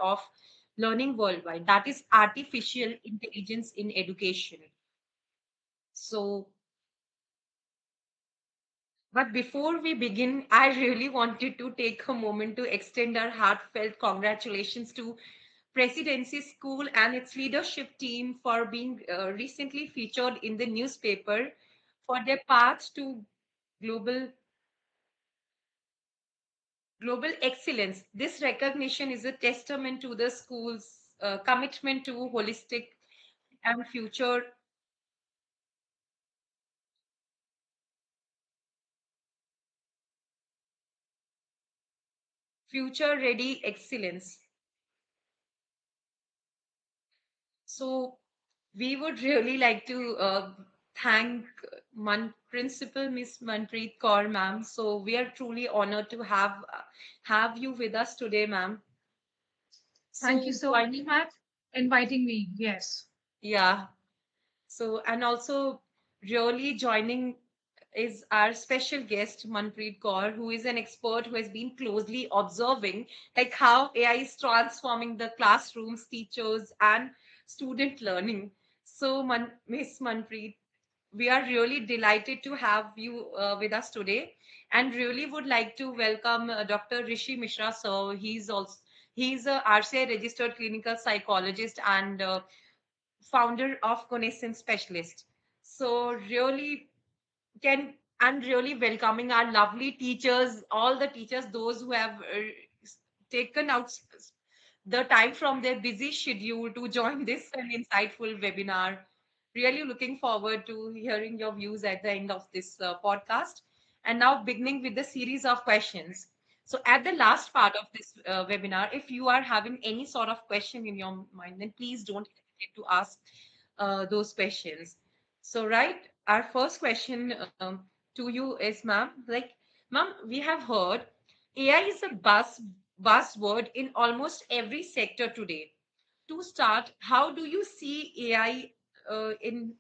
of learning worldwide, that is artificial intelligence in education. So, but before we begin, I really wanted to take a moment to extend our heartfelt congratulations to Presidency School and its leadership team for being recently featured in the newspaper for their path to global global excellence. This recognition is a testament to the school's commitment to holistic and future ready excellence. So we would really like to thank Principal Miss Manpreet Kaur, ma'am. So we are truly honored to have you with us today, ma'am. Thank you So so much, joining, Matt, inviting me. Yes. yeah. So and also really joining is our special guest Manpreet Kaur, who is an expert who has been closely observing like how AI is transforming the classrooms, teachers, and student learning. So, Miss Manpreet, we are really delighted to have you with us today, and really would like to welcome Dr. Rishi Mishra. So he's a RCI registered clinical psychologist and founder of Connaissance specialist. So really can and really welcoming our lovely teachers, all the teachers, those who have taken out the time from their busy schedule to join this an insightful webinar. Really looking forward to hearing your views at the end of this podcast. And now beginning with the series of questions. So at the last part of this webinar, if you are having any sort of question in your mind, then please don't hesitate to ask those questions. So, right, our first question to you is, ma'am, like, ma'am, we have heard AI is a buzzword in almost every sector today. To start, how do you see AI in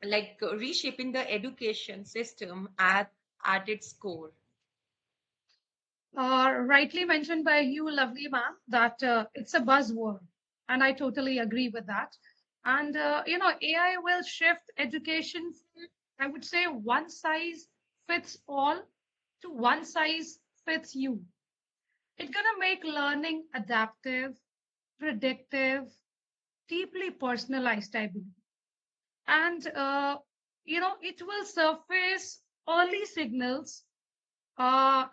like reshaping the education system at its core? Rightly mentioned by you, lovely ma'am, that it's a buzzword. And I totally agree with that. And, AI will shift education from, I would say, one size fits all to one size fits you. It's going to make learning adaptive, predictive, deeply personalized, I believe. And, it will surface early signals.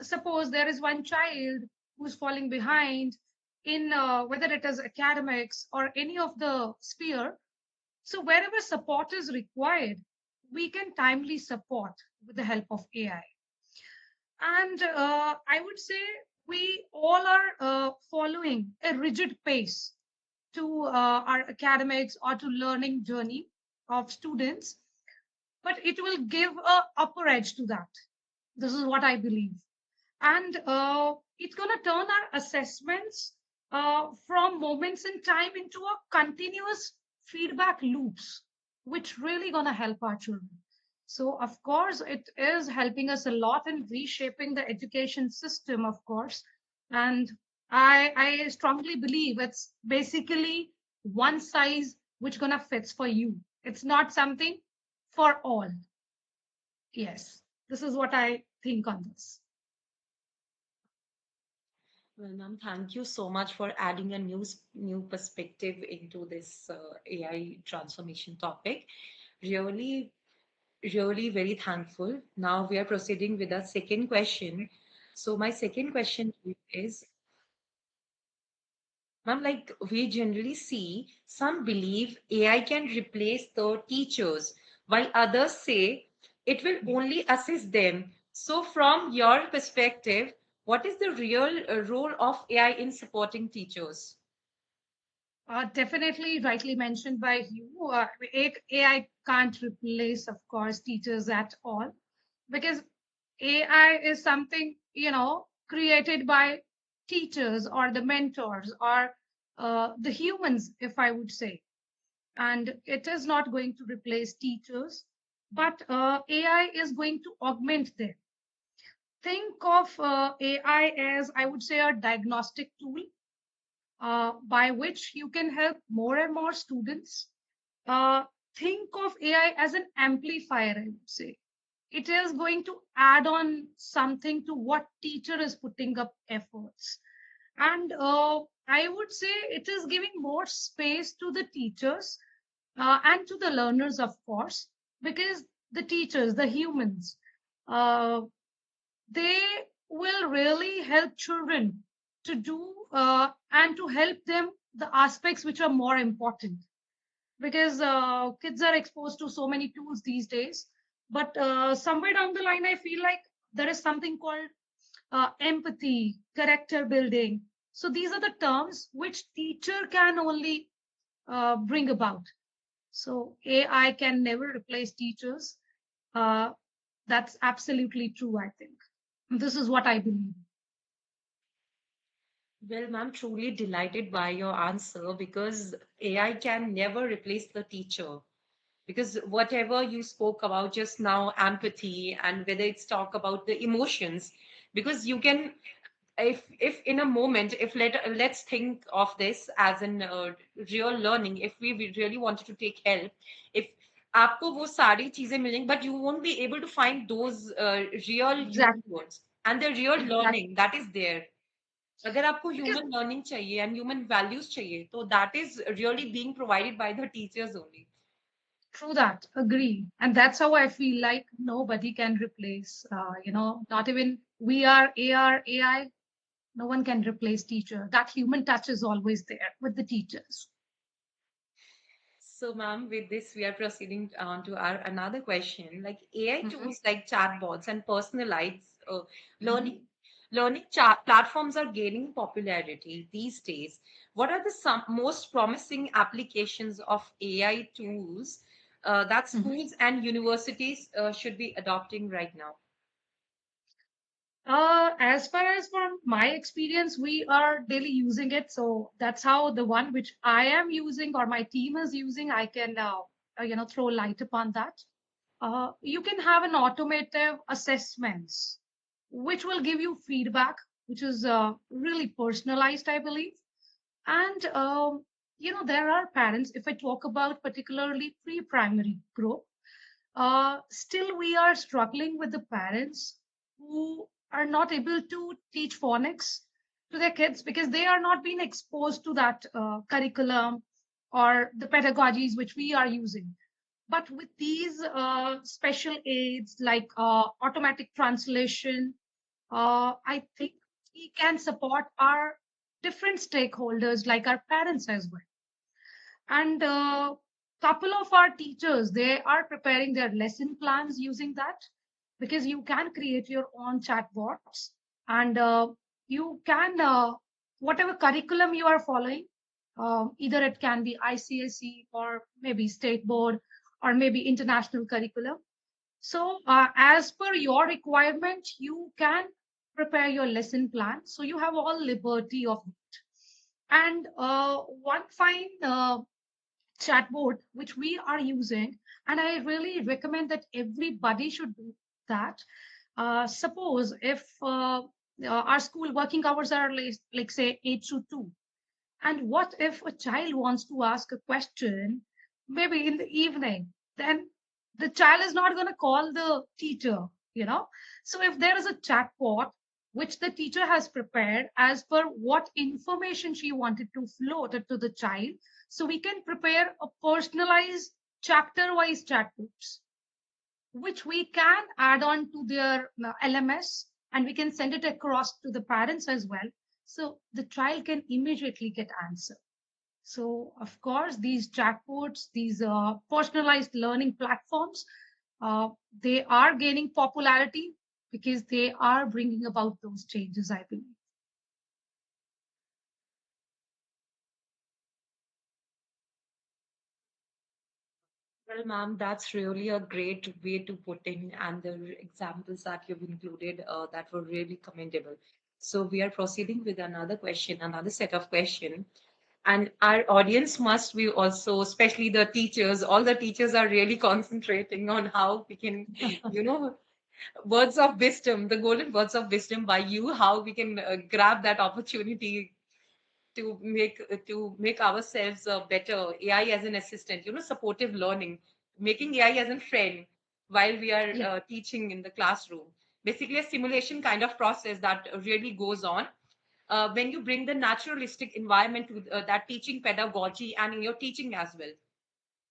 Suppose there is one child who's falling behind in whether it is academics or any of the sphere. So wherever support is required, we can timely support with the help of AI. And I would say we all are following a rigid pace to our academics or to learning journey of students, but it will give a upper edge to that. This is what I believe. And it's going to turn our assessments from moments in time into a continuous feedback loops, which really going to help our children. So of course it is helping us a lot in reshaping the education system, of course. And I strongly believe it's basically one size which gonna fits for you. It's not something for all. Yes, this is what I think on this. Well, ma'am, thank you so much for adding a new perspective into this AI transformation topic. Really, really very thankful. Now we are proceeding with our second question. So my second question to you is, ma'am, like we generally see some believe AI can replace the teachers, while others say it will only assist them. So from your perspective, what is the real role of AI in supporting teachers? Definitely rightly mentioned by you. AI can't replace, of course, teachers at all, because AI is something, created by teachers or the mentors or the humans, if I would say. And it is not going to replace teachers, but AI is going to augment them. Think of AI as, I would say, a diagnostic tool. by which you can help more and more students. Uh, think of AI as an amplifier, I would say. It is going to add on something to what teacher is putting up efforts. And I would say it is giving more space to the teachers and to the learners, of course, because the teachers, the humans, uh, they will really help children to do and to help them the aspects which are more important, because kids are exposed to so many tools these days. But somewhere down the line, I feel like there is something called empathy, character building. So these are the terms which teacher can only bring about. So AI can never replace teachers. Uh, that's absolutely true, I think. This is what I believe. Well, ma'am, truly delighted by your answer because AI can never replace the teacher. Because whatever you spoke about just now, empathy, and whether it's talk about the emotions, because you can, if in a moment, if let's think of this as an real learning, if we really wanted to take help, if आपको वो सारी चीजें मिलेंगी, but you won't be able to find those real human Exactly. words and the real Exactly. learning that is there. अगर आपको Because human learning चाहिए and human values चाहिए, तो that is really being provided by the teachers only. true that, agree. And that's how I feel like nobody can replace, not even VR, AR, AI, no one can replace teacher. That human touch is always there with the teachers. So, ma'am, with this, we are proceeding on to our another question. Like AI Mhm, tools like chatbots and personalized mhm. learning learning platforms are gaining popularity these days. What are the some most promising applications of AI tools that Mhm. schools and universities should be adopting right now? As far as from my experience, we are daily using it. So that's how the one which I am using or my team is using, I can, throw light upon that. You can have an automative assessments, which will give you feedback, which is really personalized, I believe. And, there are parents, if I talk about particularly pre-primary group, still we are struggling with the parents who are not able to teach phonics to their kids because they are not being exposed to that curriculum or the pedagogies which we are using. But with these special aids like automatic translation, I think we can support our different stakeholders like our parents as well. And couple of our teachers, they are preparing their lesson plans using that, because you can create your own chatbots, and you can whatever curriculum you are following, either it can be ICSE or maybe state board or maybe international curriculum. So as per your requirement, you can prepare your lesson plan, so you have all liberty of it. And one fine chatbot which we are using, and I really recommend that everybody should do that. Suppose if our school working hours are like say 8 to 2, and what if a child wants to ask a question maybe in the evening, then the child is not going to call the teacher, you know. So if there is a chatbot which the teacher has prepared as per what information she wanted to float it to the child, so we can prepare a personalized chapter wise chatbots which we can add on to their LMS, and we can send it across to the parents as well. So the child can immediately get answer. So of course, these chatbots, these personalized learning platforms, they are gaining popularity because they are bringing about those changes, I believe. Well, ma'am, that's really a great way to put in, and the examples that you've included that were really commendable. So we are proceeding with another question, another set of question, and our audience must be also, especially the teachers. All the teachers are really concentrating on how we can, you know, words of wisdom, the golden words of wisdom by you, how we can grab that opportunity. to make ourselves better. AI as an assistant, supportive learning, making AI as a friend while we are Yeah. teaching in the classroom. Basically, a simulation kind of process that really goes on when you bring the naturalistic environment to that teaching pedagogy and in your teaching as well.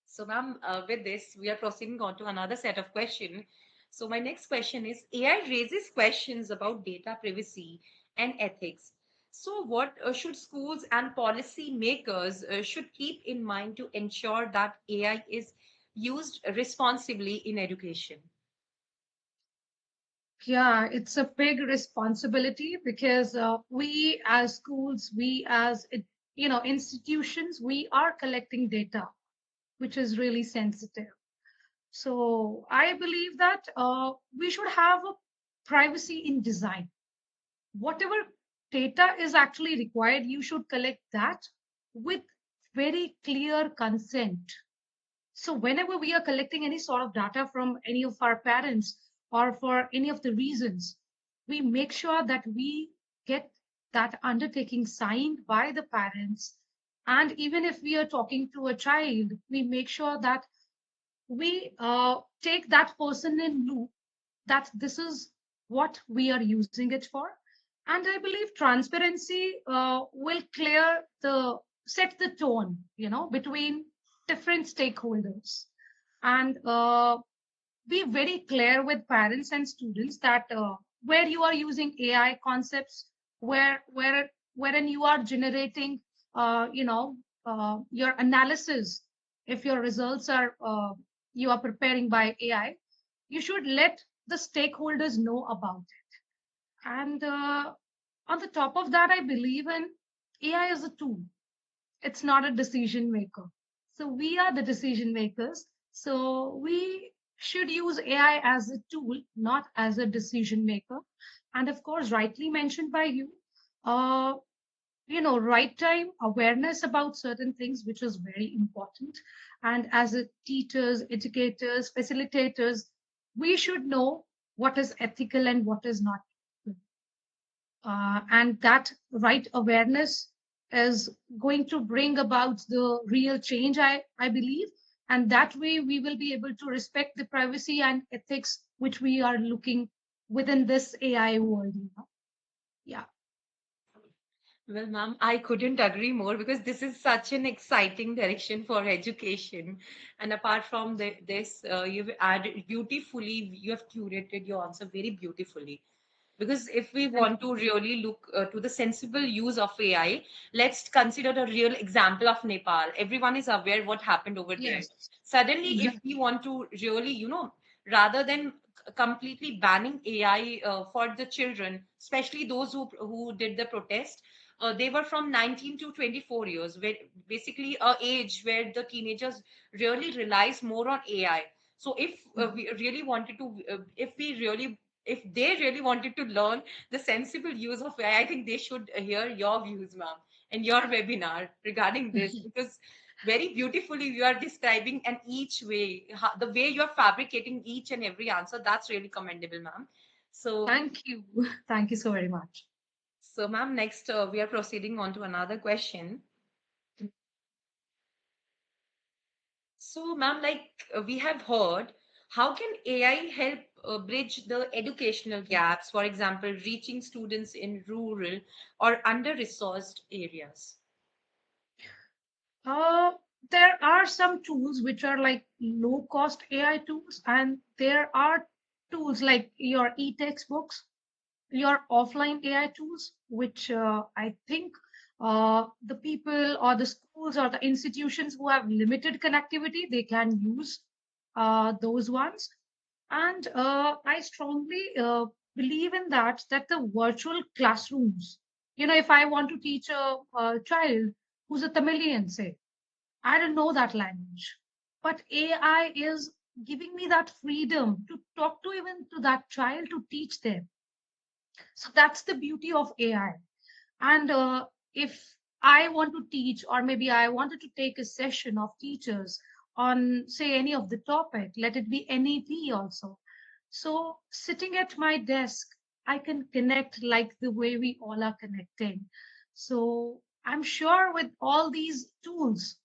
So, ma'am, with this, we are proceeding on to another set of questions. So, my next question is AI raises questions about data privacy and ethics. So, what should schools and policy makers should keep in mind to ensure that AI is used responsibly in education? Yeah, it's a big responsibility because we as schools, we as institutions, we are collecting data, which is really sensitive. So I believe that we should have a privacy in design. Whatever data is actually required, you should collect that with very clear consent. So whenever we are collecting any sort of data from any of our parents or for any of the reasons, we make sure that we get that undertaking signed by the parents. And even if we are talking to a child, we make sure that we take that person in loop that this is what we are using it for. And I believe transparency will clear the set the tone, between different stakeholders, and be very clear with parents and students that where you are using AI concepts, wherein you are generating, your analysis. If your results are you are preparing by AI, you should let the stakeholders know about it. And on the top of that, I believe in AI as a tool. It's not a decision maker. So we are the decision makers. So we should use AI as a tool, not as a decision maker. And of course, rightly mentioned by you, uh, right time awareness about certain things, which is very important. And as a teachers, educators, facilitators, we should know what is ethical and what is not. And that right awareness is going to bring about the real change, I believe. And that way we will be able to respect the privacy and ethics which we are looking within this AI world. Yeah. Well, ma'am, I couldn't agree more because this is such an exciting direction for education. And apart from this, you've added beautifully, you have curated your answer very beautifully. Because if we Thank want to really look to the sensible use of AI, let's consider the real example of Nepal. Everyone is aware what happened over you. there. Yes, Suddenly, if exactly. we want to really, rather than completely banning AI for the children, especially those who did the protest, they were from 19 to 24 years, where basically a age where the teenagers really relies more on AI. So if we really wanted to, if they really wanted to learn the sensible use of AI, I think they should hear your views, ma'am, and your webinar regarding this, because very beautifully you are describing and each way, the way you are fabricating each and every answer, that's really commendable, ma'am. So, Thank you. Thank you so very much. so ma'am, next we are proceeding on to another question. So, ma'am, like we have heard, how can AI help bridge the educational gaps, for example, reaching students in rural or under-resourced areas? Uh, there are some tools which are like low cost AI tools, and there are tools like your e-textbooks, your offline AI tools, which I think the people or the schools or the institutions who have limited connectivity, they can use those ones. And I strongly believe in that the virtual classrooms, if I want to teach a child who's a Tamilian, say, I don't know that language, but AI is giving me that freedom to talk to even to that child to teach them. So that's the beauty of AI. And if I want to teach, or maybe I wanted to take a session of teachers on, say, any of the topic, let it be NEP also. So sitting at my desk, I can connect like the way we all are connecting. So I'm sure with all these tools,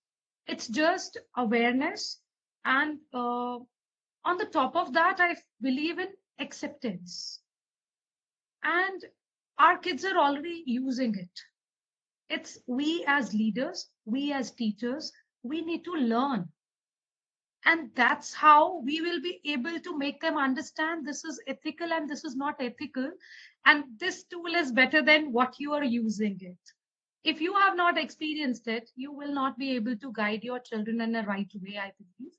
it's just awareness. And on the top of that, I believe in acceptance. And our kids are already using it. It's we as leaders, we as teachers, we need to learn. And that's how we will be able to make them understand this is ethical and this is not ethical. And this tool is better than what you are using it. If you have not experienced it, you will not be able to guide your children in the right way, I believe.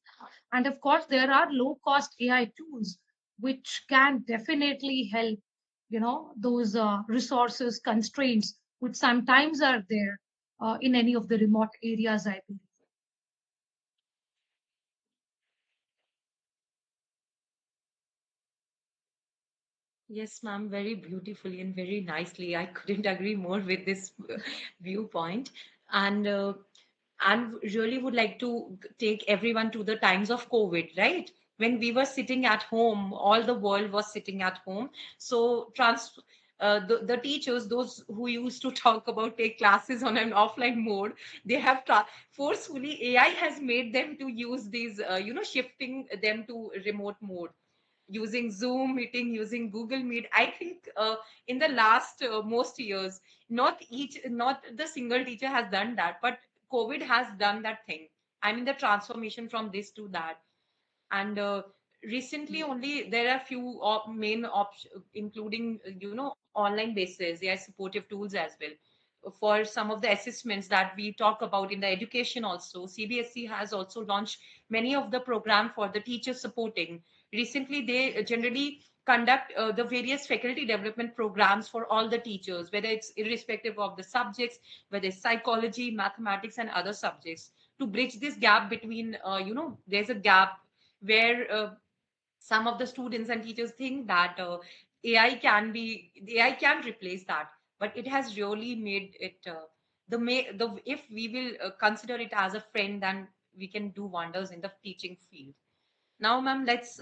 And of course, there are low cost AI tools which can definitely help, those resources constraints which sometimes are there in any of the remote areas, I believe. Yes, ma'am, very beautifully and very nicely. I couldn't agree more with this viewpoint. And and really would like to take everyone to the times of COVID, right? When we were sitting at home, all the world was sitting at home. So the teachers, those who used to talk about take classes on an offline mode, they have forcefully AI has made them to use these, shifting them to remote mode using Zoom meeting, using Google Meet. I think in the last most years, not the single teacher has done that, but COVID has done that thing. I mean, the transformation from this to that. And recently only there are few main options, including, online basis, AI supportive tools as well. For some of the assessments that we talk about in the education also, CBSE has also launched many of the program for the teachers supporting. Recently, they generally conduct the various faculty development programs for all the teachers, whether it's irrespective of the subjects, whether it's psychology, mathematics, and other subjects, to bridge this gap between, there's a gap where some of the students and teachers think that AI can replace that, but it has really made it the if we will consider it as a friend, then we can do wonders in the teaching field. Now, ma'am, let's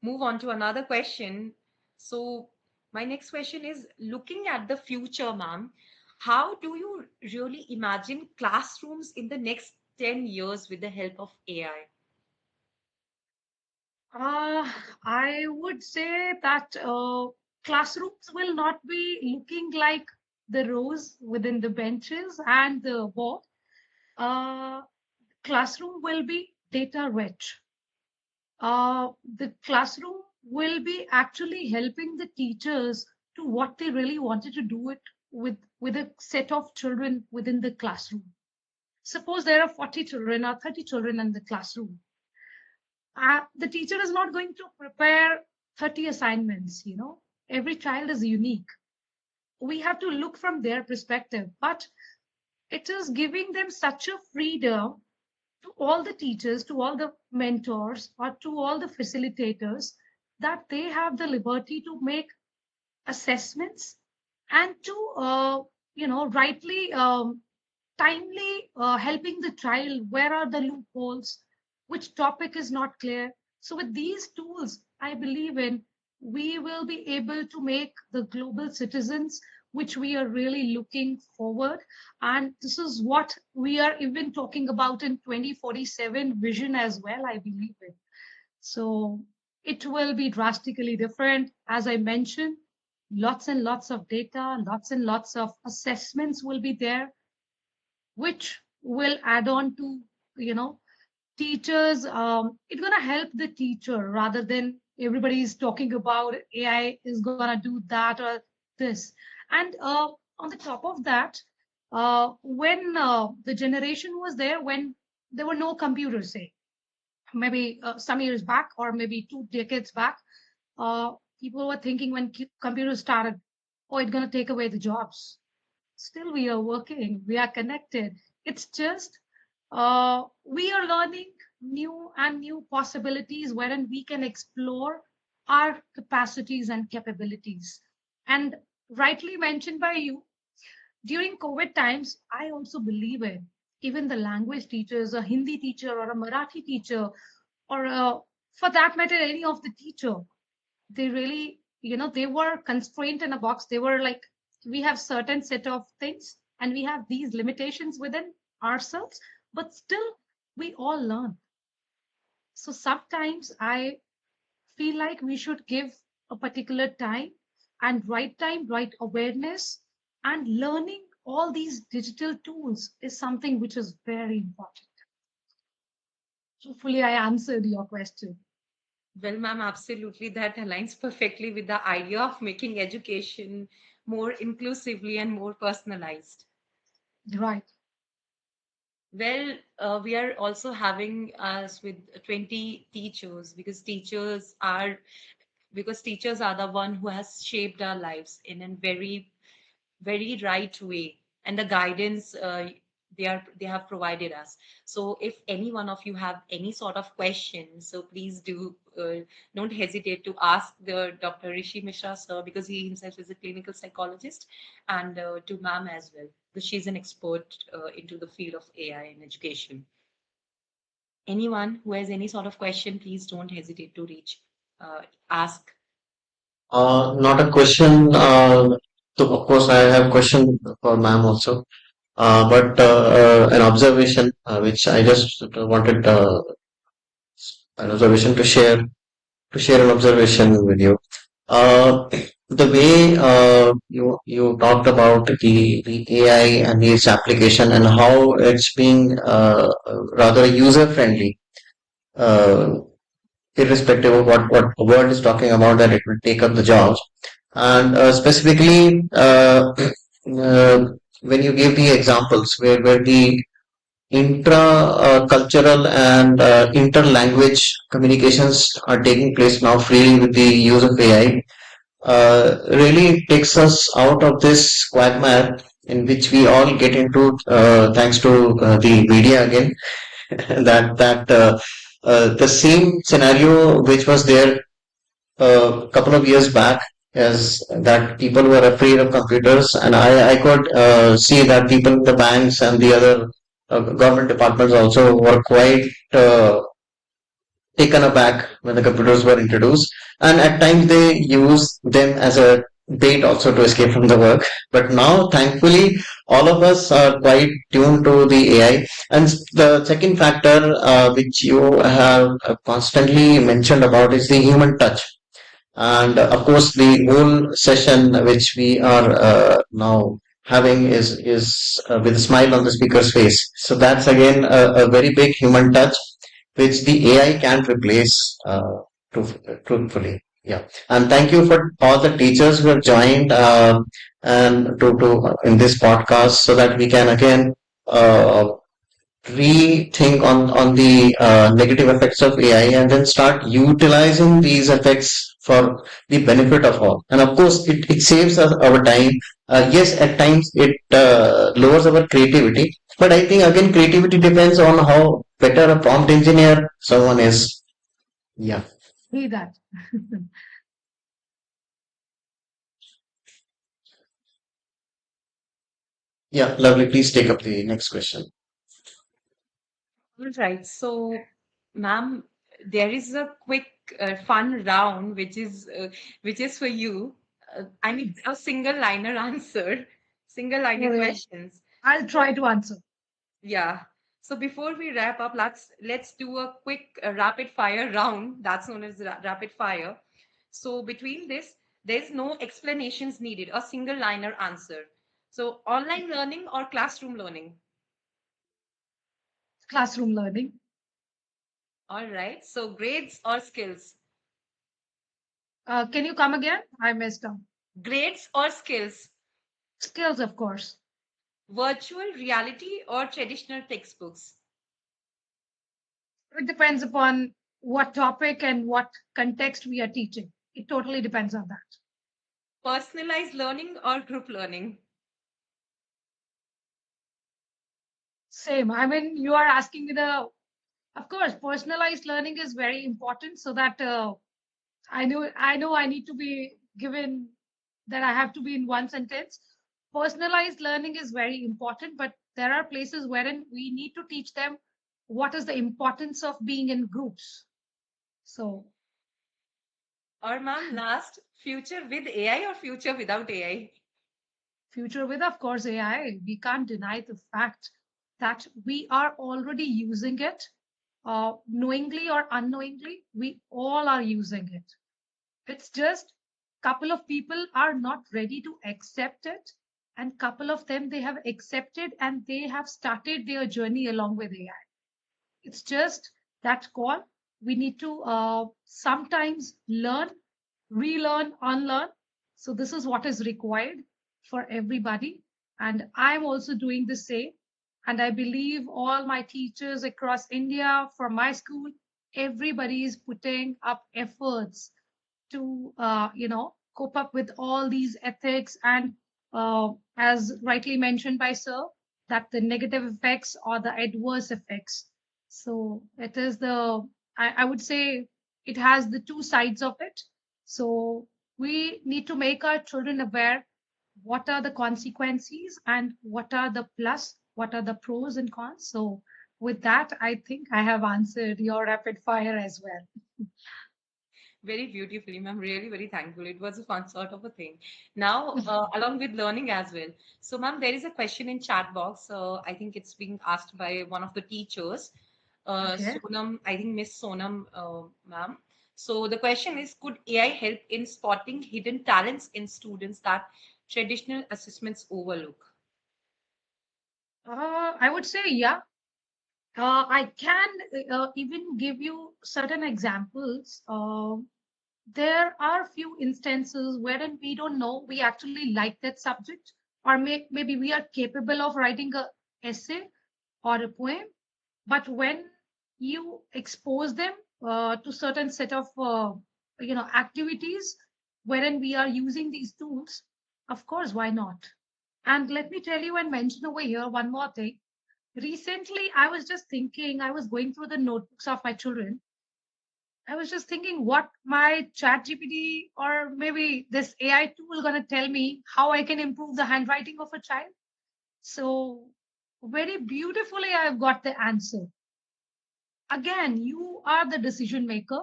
move on to another question. So, my next question is, looking at the future, ma'am, how do you really imagine classrooms in the next 10 years with the help of AI? Uh, I would say that classrooms will not be looking like the rows within the benches and the board. Uh, Classroom will be data rich. The classroom will be actually helping the teachers to what they really wanted to do it with a set of children within the classroom. Suppose there are 40 children or 30 children in the classroom. The teacher is not going to prepare 30 assignments. Every child is unique. We have to look from their perspective, but it is giving them such a freedom to all the teachers, to all the mentors, or to all the facilitators, that they have the liberty to make assessments and to, rightly, timely helping the child. Where are the loopholes? Which topic is not clear? So, with these tools, I believe in, we will be able to make the global citizens, which we are really looking forward. And this is what we are even talking about in 2047 vision as well, I believe in. So, it will be drastically different. As I mentioned, lots and lots of data, lots and lots of assessments will be there, which will add on to, you know teachers. It's going to help the teacher rather than everybody's talking about AI is going to do that or this. And on the top of that, when the generation was there, when there were no computers, say maybe some years back or maybe 2 decades back, uh, people were thinking when computers started, oh, it's going to take away the jobs. Still we are working, we are connected. It's just we are learning new and new possibilities wherein we can explore our capacities and capabilities. And rightly mentioned by you, during COVID times, I also believe it. Even the language teachers, a Hindi teacher or a Marathi teacher, or for that matter, any of the teacher, they really, they were constrained in a box. They were like, we have certain set of things. and we have these limitations within ourselves, but still we all learn. So sometimes I feel like we should give a particular time, right awareness, and learning all these digital tools is something which is very important. Hopefully, I answered your question. Well, ma'am, absolutely. That aligns perfectly with the idea of making education more inclusively and more personalized. Right. Well, we are also having us with 20 teachers because teachers are the one who has shaped our lives in a very right way, and the guidance they have provided us. So if any one of you have any sort of question, so please do don't hesitate to ask the Dr. Rishi Mishra sir, because he himself is a clinical psychologist, and to ma'am as well, because she's an expert into the field of AI in education. Anyone who has any sort of question, please don't hesitate to ask. Not a question. So of course, I have question for ma'am also. But an observation which I just wanted an observation to share an observation with you. Uh, the way you talked about the AI and its application and how it's being rather user friendly. Irrespective of what the world is talking about, that it will take up the jobs. And specifically, when you give the examples where the intra-cultural and inter-language communications are taking place now freely with the use of AI, really takes us out of this quagmire in which we all get into, thanks to the media again, that the same scenario which was there a couple of years back is that people were afraid of computers, and I could see that people in the banks and the other government departments also were quite taken aback when the computers were introduced, and at times they use them as a bait also to escape from the work. But now, thankfully, all of us are quite tuned to the AI. And the second factor, which you have constantly mentioned about, is the human touch. And of course, the whole session which we are now having is with a smile on the speaker's face. So that's again a very big human touch, which the AI can't replace. Truthfully, yeah. And thank you for all the teachers who have joined and to in this podcast, so that we can again uh, rethink on the negative effects of AI and then start utilizing these effects for the benefit of all. And of course, it saves us our time. Yes, at times it lowers our creativity, but I think again creativity depends on how better a prompt engineer someone is. Yeah, See that. yeah, lovely. Please take up the next question. All right. So, ma'am, there is a quick fun round which is for you. I mean, a single liner answer, single liner Oh, yeah. questions. I'll try to answer. Yeah. So before we wrap up, let's do a quick rapid fire round. That's known as rapid fire. So between this, there's no explanations needed. A single liner answer. So online learning or classroom learning? Classroom learning. All right. So grades or skills? Can you come again? I missed out. Grades or skills? Skills, of course. Virtual reality or traditional textbooks? It depends upon what topic and what context we are teaching. It totally depends on that. Personalized learning or group learning? Same. I mean, you are asking me of course, personalized learning is very important so that I know I need to be given that I have to be in one sentence. Personalized learning is very important, but there are places wherein we need to teach them what is the importance of being in groups. So, Or ma'am, last, future with AI or future without AI? future with, of course, AI. We can't deny the fact that we are already using it, knowingly or unknowingly. We all are using it. It's just couple of people are not ready to accept it, and couple of them they have accepted and they have started their journey along with AI. It's just that call. We need to sometimes learn, relearn, unlearn. So this is what is required for everybody. And I'm also doing the same. And I believe all my teachers across India, from my school, everybody is putting up efforts to, cope up with all these ethics and, as rightly mentioned by Sir, that the negative effects or the adverse effects. So it is I would say it has the two sides of it. So we need to make our children aware what are the consequences and what are the plus, what are the pros and cons. So with that, I think I have answered your rapid fire as well. Very beautifully, ma'am. Really very thankful. It was a fun sort of a thing. Now, along with learning as well. So, ma'am, there is a question in chat box. I think it's being asked by one of the teachers, Okay. Sonam. I think Miss Sonam, ma'am. So the question is, could AI help in spotting hidden talents in students that traditional assessments overlook? I would say, yeah. I can even give you certain examples. There are few instances wherein we don't know we actually like that subject, or maybe we are capable of writing a essay or a poem, but when you expose them to certain set of activities wherein we are using these tools, of course, why not? And let me tell you and mention over here one more thing. Recently, I was just thinking, I was going through the notebooks of my children. I was just thinking what my chat GPT or maybe this AI tool gonna tell me how I can improve the handwriting of a child. So very beautifully I've got the answer. Again, you are the decision maker.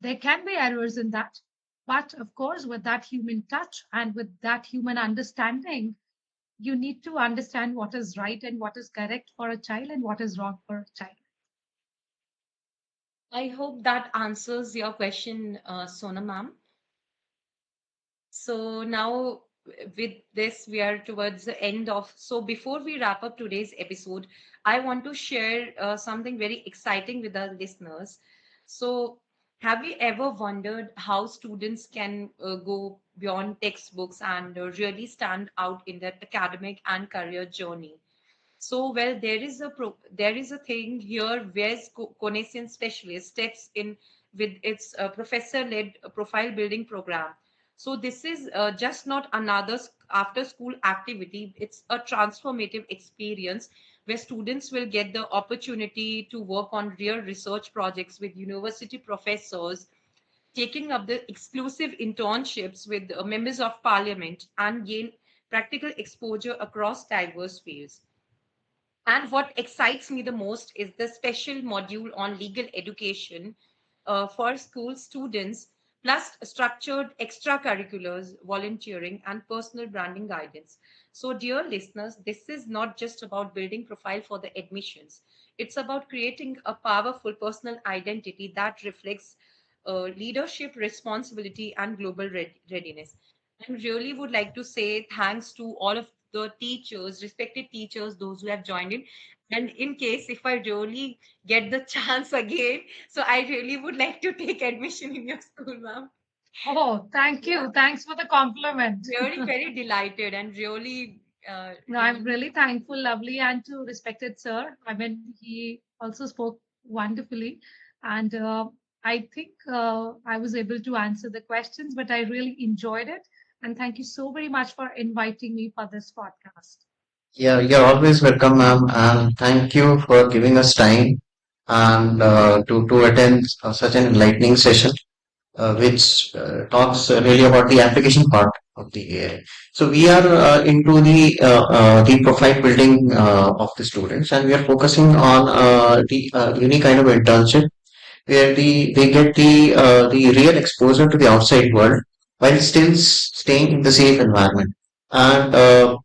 There can be errors in that. But of course, with that human touch and with that human understanding, you need to understand what is right and what is correct for a child and what is wrong for a child. I hope that answers your question, Sonam, ma'am. So now with this, we are towards the end of. So before we wrap up today's episode, I want to share something very exciting with our listeners. So have you ever wondered how students can go beyond textbooks and really stand out in their academic and career journey? So, well, there is a thing here where Connaissance Specialist steps in with its professor-led profile building program. So, this is just not another after-school activity. It's a transformative experience where students will get the opportunity to work on real research projects with university professors, taking up the exclusive internships with members of parliament, and gain practical exposure across diverse fields. And what excites me the most is the special module on legal education for school students, plus structured extracurriculars, volunteering, and personal branding guidance. So, dear listeners, this is not just about building profile for the admissions. It's about creating a powerful personal identity that reflects leadership, responsibility, and global readiness. I really would like to say thanks to all of the teachers, respected teachers, those who have joined in. And in case if I really get the chance again, so I really would like to take admission in your school, ma'am. Oh, thank Yeah, you. Thanks for the compliment. really very delighted and really, No, I'm really thankful, lovely, and to respected sir. I mean, he also spoke wonderfully, and I think I was able to answer the questions, but I really enjoyed it. And thank you so very much for inviting me for this podcast. Yeah, you're always welcome, ma'am, and thank you for giving us time and to attend such an enlightening session, which talks really about the application part of the AI. So we are into the profile building of the students, and we are focusing on the unique kind of internship where they get the real exposure to the outside world while still staying in the safe environment. and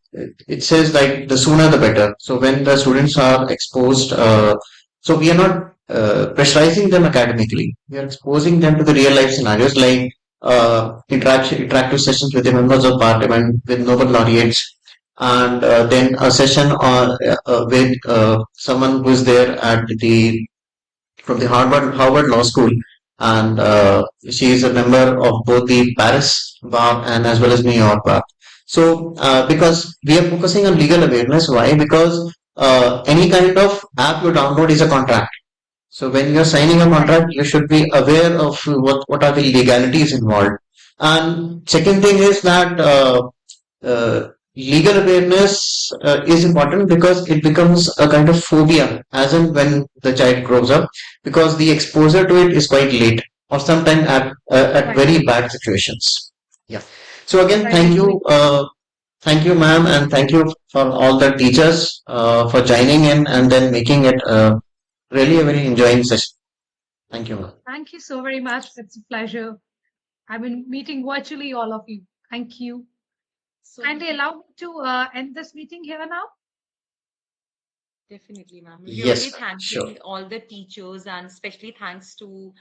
it says like the sooner the better. So when the students are exposed, so we are not pressurizing them academically. We are exposing them to the real life scenarios like interactive sessions with the members of parliament, with Nobel laureates, and then a session with someone who is there at the from the Harvard Law School, and she is a member of both the Paris bar and as well as New York bar. So because we are focusing on legal awareness, why? Because any kind of app you download is a contract. So when you're signing a Right. contract, you should be aware of what are the legalities involved. And second thing is that legal awareness is important because it becomes a kind of phobia as and when the child grows up, because the exposure to it is quite late or sometimes at Right. very bad situations. Yeah. So again, Right. Agree. thank you, ma'am, and thank you for all the teachers for joining in and then making it really a very enjoying session. Thank you, ma'am. Thank you so very much. It's a pleasure. I've been meeting virtually all of you. Thank you. So Kindly allow me to end this meeting here now. definitely, ma'am. Yes, Really ma'am. Sure. thanking all the teachers, and especially thanks to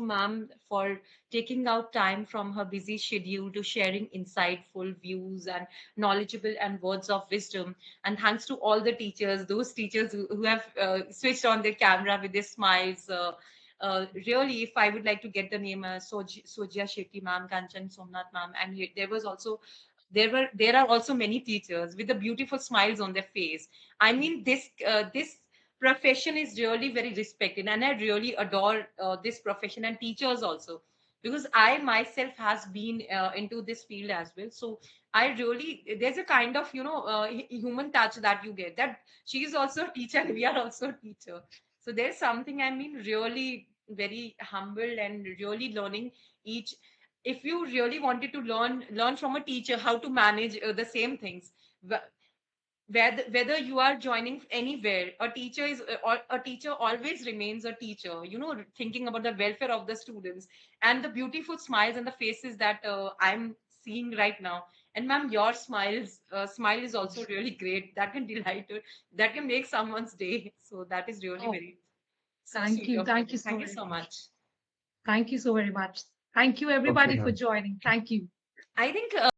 ma'am for taking out time from her busy schedule to sharing insightful views and knowledgeable and words of wisdom. And thanks to all the teachers, those teachers who have switched on their camera with their smiles. Really, if I would like to get the name, Sojia Shetty ma'am, Kanchan Somnath ma'am, and there was also there are also many teachers with the beautiful smiles on their face. I mean, this profession is really very respected, and I really adore this profession and teachers also, because I myself has been into this field as well. So I really, there's a kind of human touch that you get, that she is also a teacher and we are also a teacher. So there's something, I mean, really very humble and really learning each. If you really wanted to learn from a teacher how to manage the same things, whether you are joining anywhere, a teacher is or a teacher always remains a teacher, thinking about the welfare of the students and the beautiful smiles and the faces that I'm seeing right now. And ma'am, your smile is also really great, that can delight her, that can make someone's day. So that is really Oh, very so thank sweet you. of you. Thank you so Thank you very so much. much. Thank you so very much. Thank you, Okay, everybody, for ma'am. joining. Thank you. I think